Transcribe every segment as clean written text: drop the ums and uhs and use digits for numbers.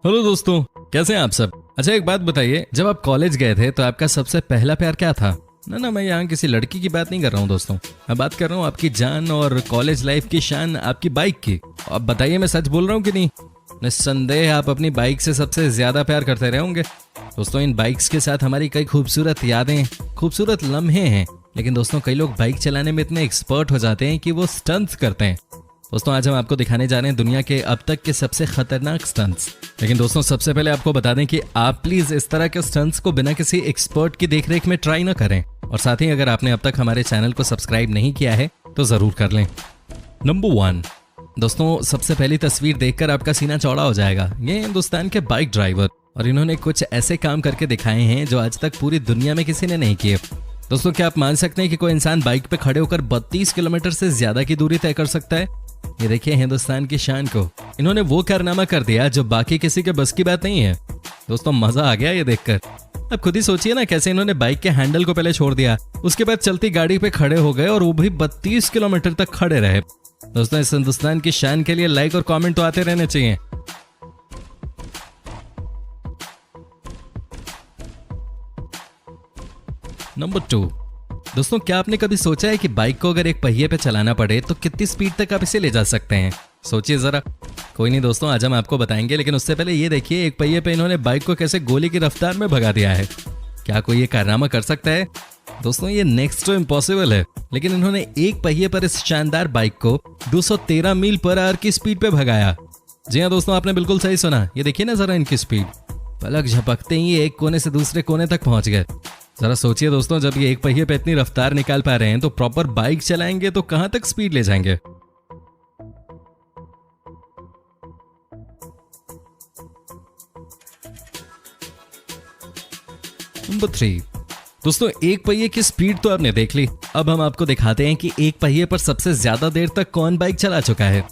Hello दोस्तों, कैसे हैं आप सब। अच्छा एक बात बताइए, जब आप कॉलेज गए थे तो आपका सबसे पहला प्यार क्या था। ना मैं यहाँ किसी लड़की की बात नहीं कर रहा हूँ दोस्तों, मैं बात कर रहा हूँ आपकी जान और कॉलेज लाइफ की शान, आपकी बाइक की। अब बताइए मैं सच बोल रहा हूँ कि नहीं। निस्संदेह आप अपनी बाइक से सबसे ज्यादा प्यार करते रहे होंगे दोस्तों। इन बाइक्स के साथ हमारी कई खूबसूरत यादें, खूबसूरत लम्हे हैं। लेकिन दोस्तों कई लोग बाइक चलाने में इतने एक्सपर्ट हो जाते हैं कि वो स्टंट्स करते हैं। दोस्तों आज हम आपको दिखाने जा रहे हैं दुनिया के अब तक के सबसे खतरनाक स्टंट्स। लेकिन दोस्तों सबसे पहले आपको बता दें कि आप प्लीज इस तरह के स्टंट्स को बिना किसी एक्सपर्ट की देखरेख में ट्राई ना करें। और साथ ही अगर आपने अब तक हमारे चैनल को सब्सक्राइब नहीं किया है तो जरूर कर लें। नंबर 1 दोस्तों, सबसे पहली तस्वीर देखकर आपका सीना चौड़ा हो जाएगा। ये हिंदुस्तान के बाइक ड्राइवर, और इन्होंने कुछ ऐसे काम करके दिखाए हैं जो आज तक पूरी दुनिया में किसी ने नहीं किए। दोस्तों क्या आप मान सकते हैं कि कोई इंसान बाइक पे खड़े होकर 32 किलोमीटर से ज्यादा की दूरी तय कर सकता है। ये देखिए हिंदुस्तान की शान को, इन्होंने वो कारनामा कर दिया जो बाकी किसी के बस की बात नहीं है। दोस्तों मजा आ गया ये देखकर। अब खुद ही सोचिए ना, कैसे इन्होंने बाइक के हैंडल को पहले छोड़ दिया, उसके बाद चलती गाड़ी पे खड़े हो गए और वो भी 32 किलोमीटर तक खड़े रहे। दोस्तों इस हिंदुस्तान की शान के लिए लाइक और कमेंट तो आते रहने चाहिए। नंबर 2 दोस्तों, क्या आपने कभी सोचा है कि बाइक को अगर एक पहिए पे चलाना पड़े तो कितनी स्पीड तक आप इसे ले जा सकते हैं। सोचिए जरा। कोई नहीं दोस्तों, आज हम आपको बताएंगे, लेकिन उससे पहले ये देखिए एक पहिए पे इन्होंने बाइक को कैसे गोली की रफ्तार में भगा दिया है। क्या कोई ये कारनामा कर सकता है। दोस्तों ये नेक्स्ट टू इम्पॉसिबल है, लेकिन इन्होंने एक पहिए पर इस शानदार बाइक को 213 मील पर आवर की स्पीड पे भगाया। जी हाँ दोस्तों, आपने बिल्कुल सही सुना। ये देखिए ना जरा इनकी स्पीड, पलक झपकते ही एक कोने से दूसरे कोने तक पहुंच गए। जरा सोचिए दोस्तों, जब ये एक पहिए पे इतनी रफ्तार निकाल पा रहे हैं तो प्रॉपर बाइक चलाएंगे तो कहां तक स्पीड ले जाएंगे। नंबर 3 दोस्तों, एक पहिए की स्पीड तो आपने देख ली, अब हम आपको दिखाते हैं कि एक पहिए पर सबसे ज्यादा देर तक कौन बाइक चला चुका है।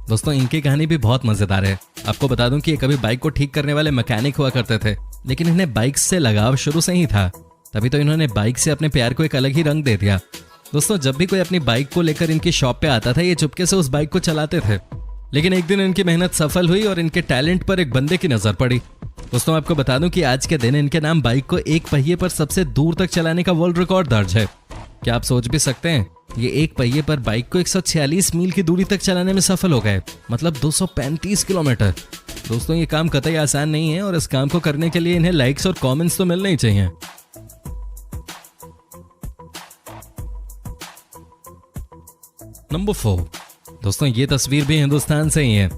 दोस्तों इनकी कहानी भी बहुत मजेदार है। आपको बता दूं कि ये कभी बाइक को ठीक करने वाले मैकेनिक हुआ करते थे, लेकिन इन्हें बाइक से लगाव शुरू से ही था, तभी तो इन्होंने बाइक से अपने प्यार को एक अलग ही रंग दे दिया। दोस्तों जब भी कोई अपनी बाइक को लेकर इनकी शॉप पे आता था, ये चुपके से उस बाइक को चलाते थे। लेकिन एक दिन इनकी मेहनत सफल हुई और इनके टैलेंट पर एक बंदे की नजर पड़ी। दोस्तों आपको बता दूं कि आज के दिन इनके नाम बाइक को एक पहिए पर सबसे दूर तक चलाने का वर्ल्ड रिकॉर्ड दर्ज है। क्या आप सोच भी सकते हैं, ये एक पहिए पर बाइक को 146 मील की दूरी तक चलाने में सफल हो गए, मतलब 235 किलोमीटर। दोस्तों ये काम कतई आसान नहीं है और इस काम को करने के लिए इन्हें लाइक्स और कमेंट्स तो मिलने ही चाहिए। नंबर 4 दोस्तों, ये तस्वीर भी हिंदुस्तान से ही है।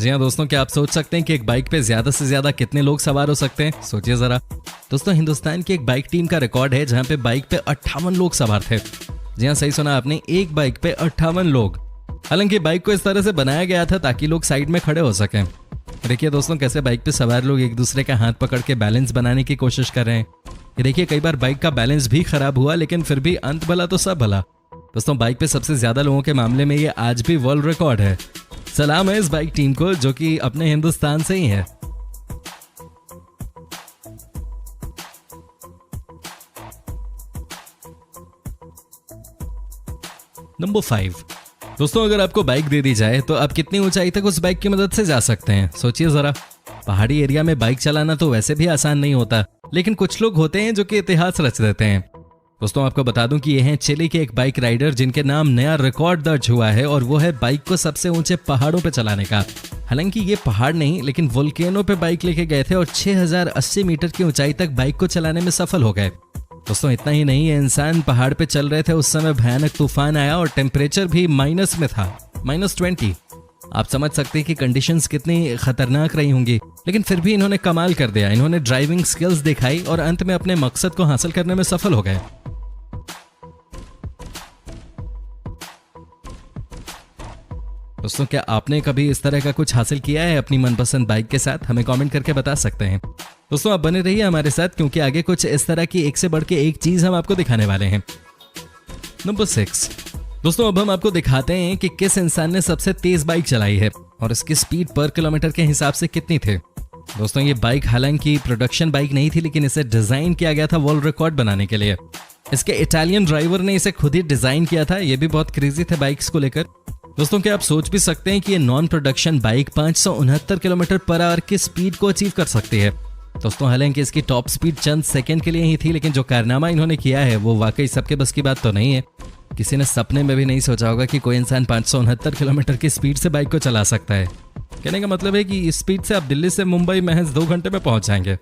जी हाँ दोस्तों, क्या आप सोच सकते हैं कि एक बाइक पे ज्यादा से ज्यादा कितने लोग सवार हो सकते हैं। सोचिए जरा। दोस्तों हिंदुस्तान की एक बाइक टीम का रिकॉर्ड है जहां पे बाइक पे 58 लोग सवार थे। जी हाँ सही सुना आपने, एक बाइक पे 58 लोग। हालांकि बाइक को इस तरह से बनाया गया था ताकि लोग साइड में खड़े हो सकें। देखिए दोस्तों कैसे बाइक पे सवार लोग एक दूसरे का हाथ पकड़ के बैलेंस बनाने की कोशिश कर रहे हैं। ये देखिए कई बार बाइक का बैलेंस भी खराब हुआ, लेकिन फिर भी अंत भला तो सब भला। दोस्तों बाइक पे सबसे ज्यादा लोगों के मामले में ये आज भी वर्ल्ड रिकॉर्ड है। सलाम है इस बाइक टीम को जो कि अपने हिंदुस्तान से ही है। नंबर 5 दोस्तों, अगर आपको बाइक दे दी जाए तो आप कितनी ऊंचाई तक उस बाइक की मदद से जा सकते हैं। सोचिए जरा। पहाड़ी एरिया में बाइक चलाना तो वैसे भी आसान नहीं होता, लेकिन कुछ लोग होते हैं जो कि इतिहास रच देते हैं। दोस्तों आपको बता दूं कि ये हैं चिली के एक बाइक राइडर जिनके नाम नया रिकॉर्ड दर्ज हुआ है, और वो है बाइक को सबसे ऊंचे पहाड़ों पे चलाने का। हालांकि ये पहाड़ नहीं, लेकिन वोल्केनो पे बाइक लेके गए थे और 6080 मीटर की ऊंचाई तक बाइक को चलाने में सफल हो गए। दोस्तों इतना ही नहीं, ये इंसान पहाड़ पे चल रहे थे, उस समय भयानक तूफान आया और टेम्परेचर भी माइनस में था, -20। आप समझ सकते हैं कि कंडीशंस कितनी खतरनाक रही होंगी, लेकिन फिर भी इन्होंने कमाल कर दिया। इन्होंने ड्राइविंग स्किल्स दिखाई और अंत में अपने मकसद को हासिल करने में सफल हो गए। दोस्तों क्या आपने कभी इस तरह का कुछ हासिल किया है अपनी मनपसंद बाइक के साथ? हमें कमेंट करके बता सकते हैं। दोस्तों आप बने रहिए हमारे साथ, क्योंकि आगे कुछ इस तरह की एक से बढ़ के एक चीज हम आपको दिखाने वाले हैं। नंबर 6 दोस्तों, अब हम आपको दिखाते हैं कि किस इंसान ने सबसे तेज बाइक चलाई है और इसकी स्पीड पर किलोमीटर के हिसाब से कितनी थे। दोस्तों ये बाइक हालांकि प्रोडक्शन बाइक नहीं थी, लेकिन इसे डिजाइन किया गया था वर्ल्ड रिकॉर्ड बनाने के लिए। इसके इटालियन ड्राइवर ने इसे खुद ही डिजाइन किया था। ये भी बहुत क्रेजी थे बाइक्स को लेकर। दोस्तों क्या आप सोच भी सकते हैं कि ये non production bike 569 kilometre per hour की स्पीड को अचीव कर सकती है। दोस्तों हालांकि इसकी टॉप स्पीड चंद सेकंड के लिए ही थी, लेकिन जो कारनामा इन्होंने किया है वो वाकई सबके बस की बात तो नहीं है। किसी ने सपने में भी नहीं सोचा होगा कि कोई इंसान 569 किलोमीटर की स्पीड से बाइक को चला सकता है। कहने का मतलब है कि इस स्पीड से आप दिल्ली से मुंबई महज 2 घंटे में पहुंच जाएंगे।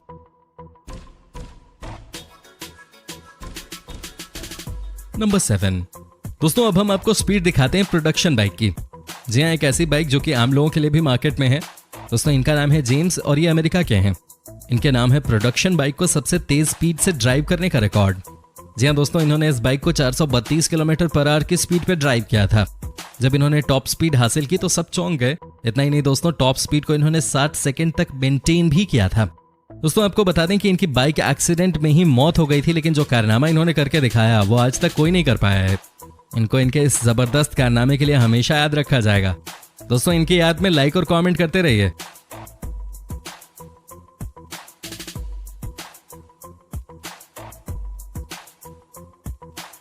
नंबर 7। दोस्तों अब हम आपको स्पीड दिखाते हैं प्रोडक्शन बाइक की। जी हाँ, एक ऐसी बाइक जो कि आम लोगों के लिए भी मार्केट में है। दोस्तों इनका नाम है जेम्स और ये अमेरिका के हैं। इनके नाम है प्रोडक्शन बाइक को सबसे तेज स्पीड से ड्राइव करने का रिकॉर्ड। जी हाँ दोस्तों, इन्होंने इस बाइक को 432 किलोमीटर पर आवर की स्पीड पे ड्राइव किया था। जब इन्होंने टॉप स्पीड हासिल की तो सब चौंक गए। इतना ही नहीं दोस्तों, टॉप स्पीड को इन्होंने 60 सेकंड तक मेंटेन भी किया था। दोस्तों आपको बता दें कि इनकी बाइक एक्सीडेंट में ही मौत हो गई थी, लेकिन जो कारनामा इन्होंने करके दिखाया वो आज तक कोई नहीं कर पाया है। इनको इनके इस जबरदस्त कारनामे के लिए हमेशा याद रखा जाएगा। दोस्तों इनकी याद में लाइक और कमेंट करते रहिए।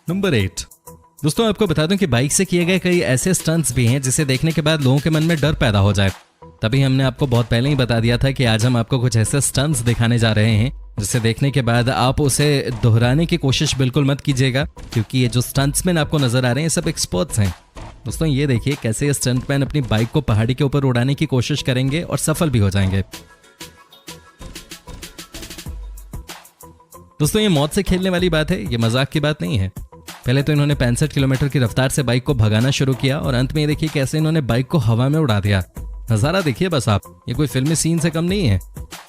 नंबर 8। दोस्तों आपको बता दूं कि बाइक से किए गए कई ऐसे स्टंट्स भी हैं जिसे देखने के बाद लोगों के मन में डर पैदा हो जाए। तभी हमने आपको बहुत पहले ही बता दिया था कि आज हम आपको कुछ ऐसे स्टंट्स दिखाने जा रहे हैं जिसे देखने के बाद आप उसे दोहराने की कोशिश बिल्कुल मत कीजिएगा, क्योंकि ये जो स्टंट्समैन आपको नजर आ रहे हैं सब एक्सपर्ट्स हैं। दोस्तों ये देखिए कैसे ये स्टंटमैन अपनी बाइक को पहाड़ी के ऊपर उड़ाने की कोशिश करेंगे और सफल भी हो जाएंगे। दोस्तों ये मौत से खेलने वाली बात है, ये मजाक की बात नहीं है। पहले तो इन्होंने 65 किलोमीटर की रफ्तार से बाइक को भगाना शुरू किया और अंत में ये देखिए कैसे इन्होंने बाइक को हवा में उड़ा दिया। नजारा देखिए बस आप, ये कोई फिल्मी सीन से कम नहीं है।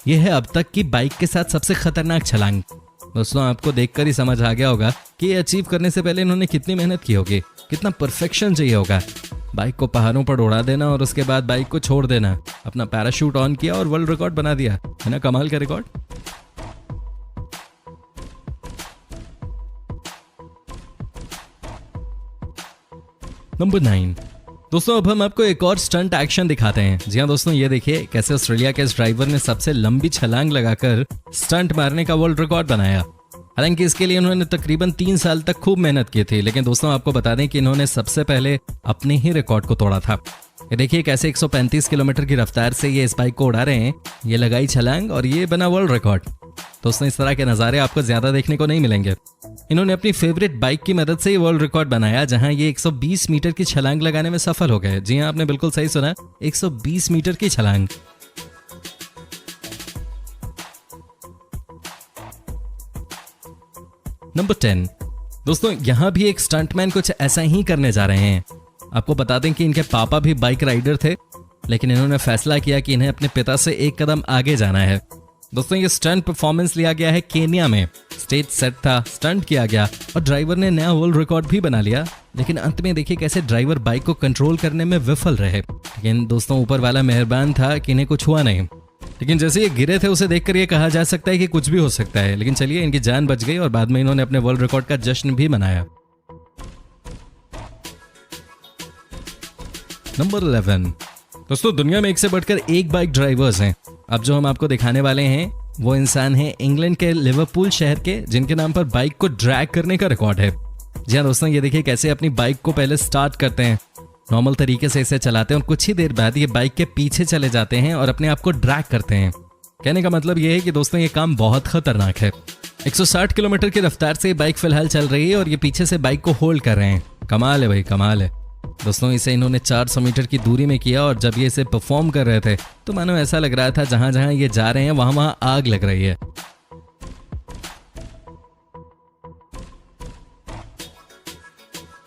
ये है अब तक की बाइक के साथ सबसे खतरनाक छलांग। दोस्तों आपको देखकर ही समझ आ गया होगा कि ये अचीव करने से पहले इन्होंने कितनी मेहनत की होगी, कितना परफेक्शन चाहिए होगा। बाइक को पहाड़ों पर उड़ा देना और उसके बाद बाइक को छोड़ देना, अपना पैराशूट ऑन किया और वर्ल्ड रिकॉर्ड बना दिया, है ना कमाल का रिकॉर्ड। नंबर 9। दोस्तों अब हम आपको एक और स्टंट एक्शन दिखाते हैं। जी हाँ दोस्तों, ये देखिए कैसे ऑस्ट्रेलिया के इस ड्राइवर ने सबसे लंबी छलांग लगाकर स्टंट मारने का वर्ल्ड रिकॉर्ड बनाया। हालांकि इसके लिए इन्होंने तकरीबन 3 साल तक खूब मेहनत की थी, लेकिन दोस्तों आपको बता दें कि इन्होंने सबसे पहले अपने ही रिकॉर्ड को तोड़ा था। ये देखिए कैसे 135 किलोमीटर की रफ्तार से ये इस बाइक को उड़ा रहे हैं। ये लगाई छलांग और ये बना वर्ल्ड रिकॉर्ड। दोस्तों इस तरह के नज़ारे आपको ज्यादा देखने को नहीं मिलेंगे। इन्होंने अपनी फेवरेट बाइक की मदद से ये वर्ल्ड रिकॉर्ड बनाया, जहां ये 120 मीटर की छलांग लगाने में सफल हो गए। जी हां, आपने बिल्कुल सही सुना, 120 मीटर की छलांग। नंबर 10। दोस्तों यहां भी एक स्टंटमैन कुछ ऐसा ही करने जा रहे हैं। आपको बता दें कि इनके पापा भी बाइक राइडर थे, लेकिन इन्होंने फैसला किया कि इन्हें अपने पिता से एक कदम आगे जाना है। दोस्तों ये स्टंट परफॉर्मेंस लिया गया है केन्या में। स्टेज सेट था, स्टंट किया गया और ड्राइवर ने नया वर्ल्ड रिकॉर्ड भी बना लिया। लेकिन अंत में देखिए कैसे ड्राइवर बाइक को कंट्रोल करने में विफल रहे। लेकिन दोस्तों ऊपर वाला मेहरबान था कि इन्हें कुछ हुआ नहीं। लेकिन जैसे ये गिरे थे उसे देखकर ये कहा जा सकता है कि कुछ भी हो सकता है। लेकिन चलिए, इनकी जान बच गई और बाद में इन्होंने अपने वर्ल्ड रिकॉर्ड का जश्न भी मनाया। नंबर 11। दोस्तों दुनिया में एक से बढ़कर एक बाइक ड्राइवर्स हैं। अब जो हम आपको दिखाने वाले हैं वो इंसान है इंग्लैंड के लिवरपूल शहर के, जिनके नाम पर बाइक को ड्रैग करने का रिकॉर्ड है। जी हाँ दोस्तों, ये देखिए कैसे अपनी बाइक को पहले स्टार्ट करते हैं, नॉर्मल तरीके से इसे चलाते हैं और कुछ ही देर बाद ये बाइक के पीछे चले जाते हैं और अपने आप को ड्रैग करते हैं। कहने का मतलब ये है कि दोस्तों ये काम बहुत खतरनाक है। 160 किलोमीटर की रफ्तार से ये बाइक फिलहाल चल रही है और ये पीछे से बाइक को होल्ड कर रहे हैं। कमाल है भाई, कमाल है। दोस्तों इसे इन्होंने 400 मीटर की दूरी में किया और जब ये इसे परफॉर्म कर रहे थे तो मानो ऐसा लग रहा था जहां जहां ये जा रहे हैं वहां वहां आग लग रही है।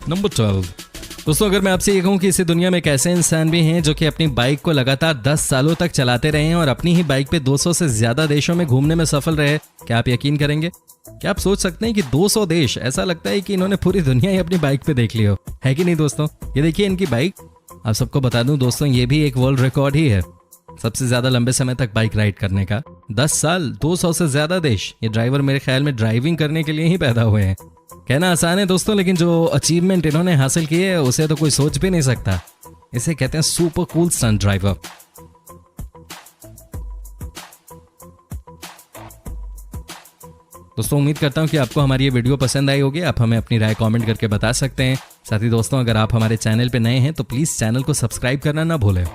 नंबर 12। दोस्तों अगर मैं आपसे ये कहूं कि इस दुनिया में एक ऐसे इंसान भी हैं जो कि अपनी बाइक को लगातार 10 सालों तक चलाते रहे हैं और अपनी ही बाइक पे 200 से ज्यादा देशों में घूमने में सफल रहे, क्या आप यकीन करेंगे? क्या आप सोच सकते हैं कि 200 देश, ऐसा लगता है कि इन्होंने पूरी दुनिया ही अपनी बाइक पे देख ली हो, है कि नहीं दोस्तों? ये देखिए इनकी बाइक। आप सबको बता दूं दोस्तों, ये भी एक वर्ल्ड रिकॉर्ड ही है सबसे ज्यादा लंबे समय तक बाइक राइड करने का। 10 साल, 200 से ज्यादा देश। ये ड्राइवर मेरे ख्याल में ड्राइविंग करने के लिए ही पैदा हुए हैं। कहना आसान है दोस्तों, लेकिन जो अचीवमेंट इन्होंने हासिल की है उसे तो कोई सोच भी नहीं सकता। इसे कहते हैं सुपर कूल स्टंट ड्राइवर। दोस्तों उम्मीद करता हूँ कि आपको हमारी ये वीडियो पसंद आई होगी। आप हमें अपनी राय कमेंट करके बता सकते हैं। साथ ही दोस्तों अगर आप हमारे चैनल पे नए हैं तो प्लीज़ चैनल को सब्सक्राइब करना ना भूलें।